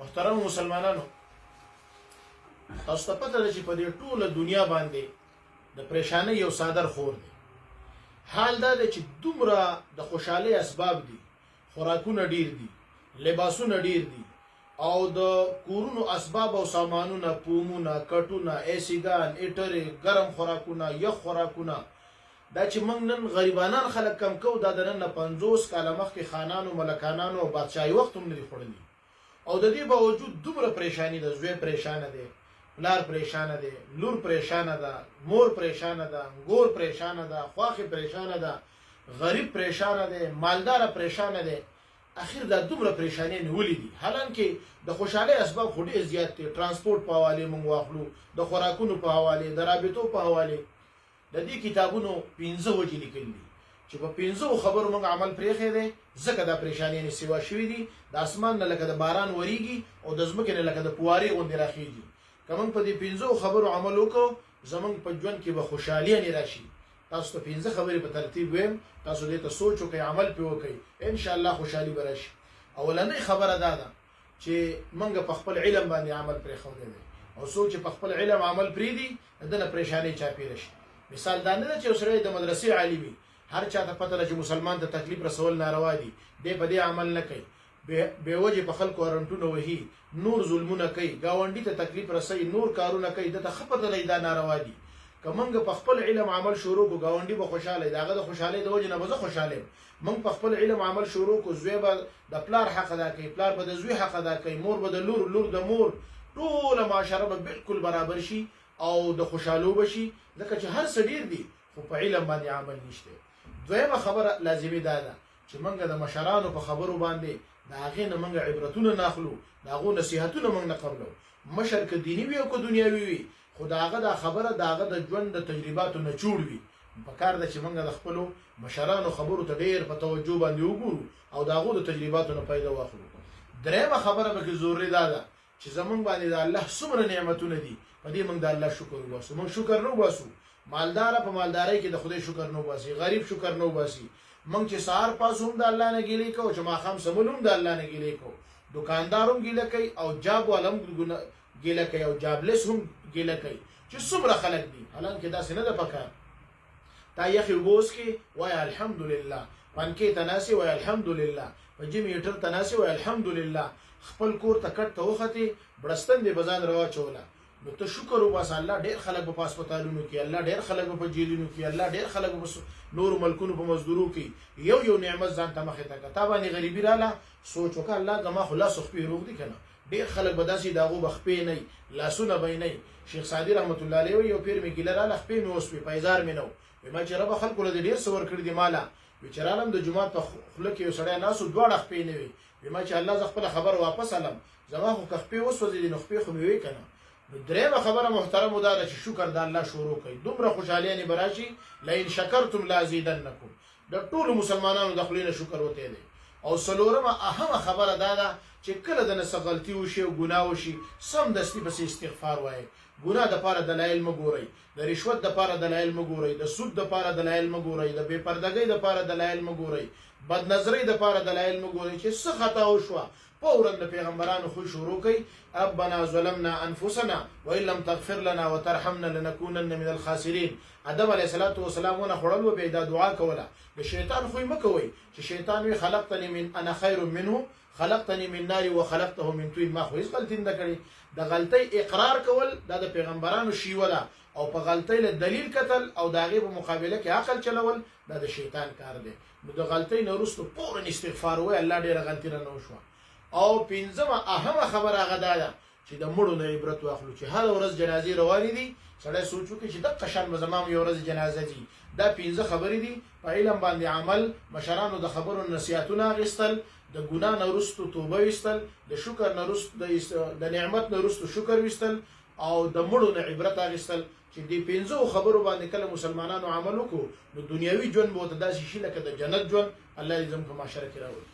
محترم مسلمانانو، تاسو ته پته ده چې په دې ټوله دنیا باندې د پریشانۍ یو صادر خور دی. حال دا ده چې دومره د خوشحالۍ اسباب دي، خوراکونه ډیر دي، لباسونه ډیر دي، او د کورونو اسباب او سامانونه، پومونه، کټونه، ایسیګان، ایټرې، ګرم خوراکونه، یخ خوراکونه، دا چې موږ نن غریبانان خلک کم کو، دا د نن 50 کاله مخکې خانانو، ملکانانو او بادشاهي وخت هم نه دي خوړلي. او د دې باوجود دومره پریشانی ده، زوی پریشانه دی، پلار پریشانه دی، لور پریشانه ده، مور پریشانه ده، ګور پریشانه ده، خواخې پریشانه ده، غریب پریشانه دی، مالدار پریشانه دی. اخر دا دومره پریشانی نیولې دي. حالانکه د خوشحالۍ اسباب خو ډېر زیات دي. ترانسپورټ په حواله موږ واخلو، د خوراکونو په حواله، د رابطو په حواله. د دې کتابونو 15 وجې لیکلي دي چې په 15 خبرو موږ عمل پرېښی دی، ځکه دا پریشانی نه سیوا شوي دي. د اسمان نه لکه د باران وریږي او د ځمکې نه لکه د پوارې غوندې راخیږي. که موږ په دې 15 خبرو عمل وکړو، زموږ په ژوند کې به خوشحالي راشي. تاسو ته 15 خبرې په ترتیب ویم، تاسو دې ته سوچ وکړئ، عمل پې وکړئ، ان شاء الله خوشحالي به راشي. اولنۍ خبره دا ده چې موږ په خپل علم باندې عمل پرېښودی دی، او څوک چې په خپل علم عمل پرېږدي، د نه پریشانۍ چاپېره شي. مثال دا نه ده چې یو سړی د مدرسې عالم وي، هر چا ته پته ده چې مسلمان ته تکلیف رسول ناروا دي، دی په دې عمل نه کوي، بې وجې په خلکو ارنټونه وهي، نور ظلمونه کوي، ګاونډي ته تکلیف رسوي، نور کارونه کوي، دته ښه پته دی دا ناروا دي. که موږ په خپل علم عمل شروع کړو، ګاونډي به خوشحاله وي، د هغه د خوشحالۍ د وجې نه به زه خوشحاله یم. موږ په خپل علم عمل شروع کړو، زوی به د پلار حق ادا کوي، پلار به د زوی حق ادا کوي، مور به د لور، لور د مور، ټوله معاشره به بالکل برابر شي او د خوشحالو به شي، ځکه چې هر څه ډېر دي خو په علم باندې عمل نشته. دویمه خبره لازمي دا ده چې موږ د مشرانو په خبرو باندې د هغې نه موږ عبرتونه نه اخلو، د هغو نصیحتونه موږ نه قبلو. مشر که دیني وي او که دنیاوي وي، خو د هغه دا خبره د هغه د ژوند د تجرباتو نه جوړ وي. پکار ده چې موږ د خپلو مشرانو خبرو ته ډېر په توجه باندې وګورو او د هغو د تجرباتو نه فایده واخلو. درېیمه خبره پکې ضروري دا ده چې زموږ باندې د الله څومره نعمتونه دي، په دې موږ د الله شکر وباسو. موږ شکر نه وباسو، مالدار په مالدارۍ کې د خدای شکر نه وباسي، غریب شکر نه وباسي. موږ چې سهار پاسو هم د الله نه ګیلې کوو، چې ماښام سمون هم د الله نه ګیلې کوو. دکاندار هم ګیله کوي او جاب والا هم ګیله کوي او جابلس هم ګیله کوي چې څومره خلک دي. حالانکه داسې نه ده پکار. تا یخې اوبه وڅښې وایه الحمدلله، پنکې ته ناستې وایه الحمدلله، په جیم هیټر ته ناستې وایه الحمدلله، خپل کور ته کټ ته وختې، بړستن دې به ځان راواچوله، نو ته شکر وباسه. الله ډېر خلک به په هسپتالونو کې، الله ډېر خلک به په جیلونو کې، الله ډېر خلک به نورو ملکونو په مزدورو کې یو نعمت ځان ته مخې ته کړه. تا باندې غریبي راله، سوچ وکړه الله زما خو لاس خپې روغ دي که نه. ډېر خلک به داسې د هغو به خپې نه وي، لاسونه به یې نه وي. شیخ سعدي رحمت الله علیه وایي یو پیر مې ګیله راله، خپې مې وسوې، پیزار مې نه و. وایي ما چې ربه خلکو له دې ډېر څه ورکړي دي ماله. وایي چې رالم د جومات په خوله کې یو سړی ناست و، دواړه خپې نه وي. وایي ما چې الله زه خپله خبره واپس علم، زما خو که خپې وسوځېدې نو خپې خو مې وې که نه. نو درېیمه خبره محترمو دا ده چې شکر د الله شروع کوي، دومره خوشحالیانې به راشي. لئن شکرتم لازیدنکم، د ټولو مسلمانانو د خولې نه شکر وتی دی. او څلورمه اهمه خبره دا ده چې کله د نه څه غلطي وشي او ګناه وشي، سمدستي پسې استغفار وایئ. ګناه دپاره دلایل مه ګورئ، د رشوت دپاره دلایل مه ګورئ، د سود دپاره دلایل مه ګورئ، د بې پردګۍ دپاره دلایل مه ګورئ، بدنظرۍ دپاره دلایل مه ګورئ. چې څه خطا وشوه، فورا د پیغمبرانو خو شروع کوي، ربنا ظلمنا انفسنا وان لم تغفر لنا وترحمنا لنكونن من الخاسرین. آدم علیه السلام ونه خوړل و، بیا دا دعا کوله. د شیطان خوی مه کوئ چې شیطان وي خلقتني من انا خیر منه خلقتني من نار وخلقته من طين. ما خو هیڅ غلطي نه کړې. د غلطۍ اقرار کول دا د پیغمبرانو شیوه ده، او په غلطۍ له دلیل کتل او د هغې په مقابله کې عقل چلول دا د شیطان کار دی. نو د غلطۍ نه وروسته فورا استغفار ووایه، الله ډېره غلطي رانه وشوه. او پنځمه اهمه خبره هغه دا ده چې د مړو نه عبرت واخلو. چې هره ورځ جنازې روانې دي، سړی سوچ وکړي چې دقه شان به زما یو ورځ جنازه ځي. دا 15 خبرې دي. په علم باندې عمل، مشرانو د خبرو نصیحتونه اخیستل، د ګناه نه وروسته توبه ویستل، د شکر نه وروسته د نعمت نه وروسته شکر ویستل، او د مړو نه عبرت اخیستل. چې دې 15 خبرو باندې کله مسلمانانو عمل وکړو، نو دنیوي ژوند به ورته داسې شي لکه د جنت ژوند. الله دې زموږ په معاشره کې راولي.